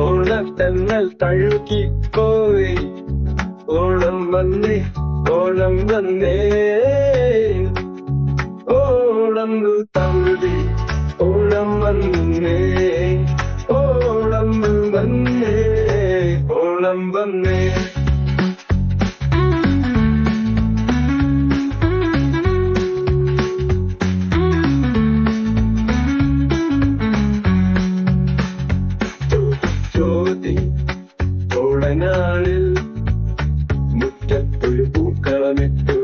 ഓണത്തെന്നൽ തഴുകിപ്പോയി ഓണം വന്നേ ഓണം വന്നേ ഓണം തഴുകി ഓണം വന്നേ ഓണം വന്നേ ഓണം വന്നേ ഓണനാളിൽ മുറ്റത്തൊരു പൂക്കളമിട്ടു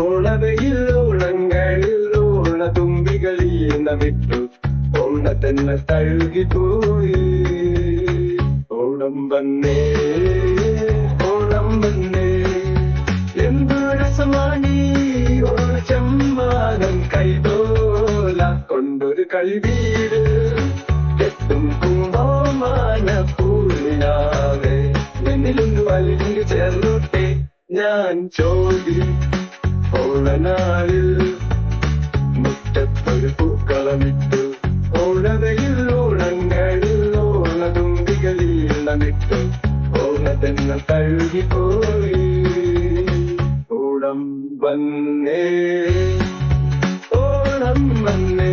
ഓണവയിൽ ഓണങ്ങളിൽ ഓണതുമ്പികളീണമിട്ടു ഓണത്തെന്നെ തഴുകിപ്പോയി ഓണം വന്നേ ഓണം വന്നേ എന്തു രസമാണീ ഓണച്ചമ്മാനം കൈതോല കൊണ്ടൊരു കളിവീട് എത്തും കുംഭമാന പൂളിനാവേ എന്നിലൊന്ന് വലിഞ്ഞു ചേർന്നോട്ടെ ഞാൻ ചോദി ഓണനാളിൽ മുറ്റത്തൊരു പൂക്കളമിട്ടു ഓണവയിൽ ഓണങ്ങളിൽ ഓണതുമ്പികളീണമിട്ടു ഓണത്തെന്ന തഴുകിപ്പോയി ഓണം വന്നേ ഓണം വന്നേ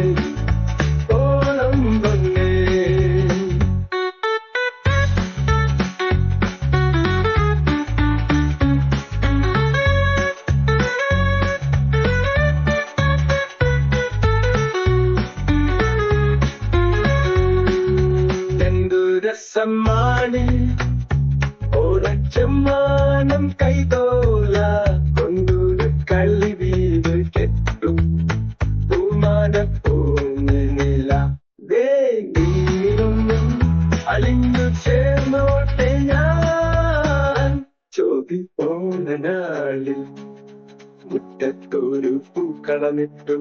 ഓണം വന്നേ രസമാണി ഓണച്ചമ്മാനം കൈതോല കൊണ്ടൊരു കളിവീട് കെട്ടും പൂമാനപ്പൂനില ദേഗീരൊന്നും അലിഞ്ഞു ചേർന്നോട്ടെ ഞാൻ ചോദി ഓണനാളിൽ മുറ്റത്തൊരു പൂക്കളമിട്ടു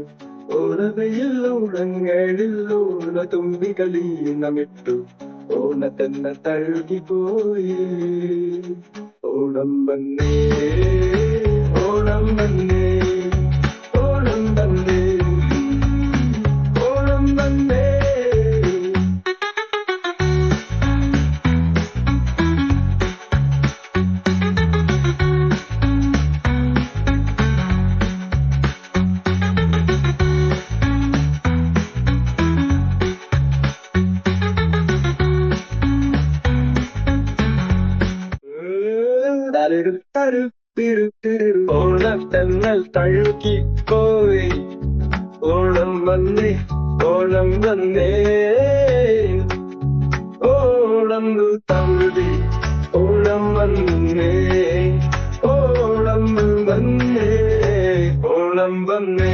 ഓണവയിൽ ഓണങ്ങളിൽ ഓണതുമ്പികളീണമിട്ടു ഓണത്തെന്ന തഴുകിപ്പോയി ഓണം വന്നേ ഓണം വന്നേ ഓണം വന്നേ ഓണം വന്നേ ഓണത്തെന്നൽ തഴുകിപ്പോയി ഓണം വന്നേ ഓണം വന്നേ ഓണം തഴുകി ഓണം വന്നേ ഓണം വന്നേ ഓണം വന്നേ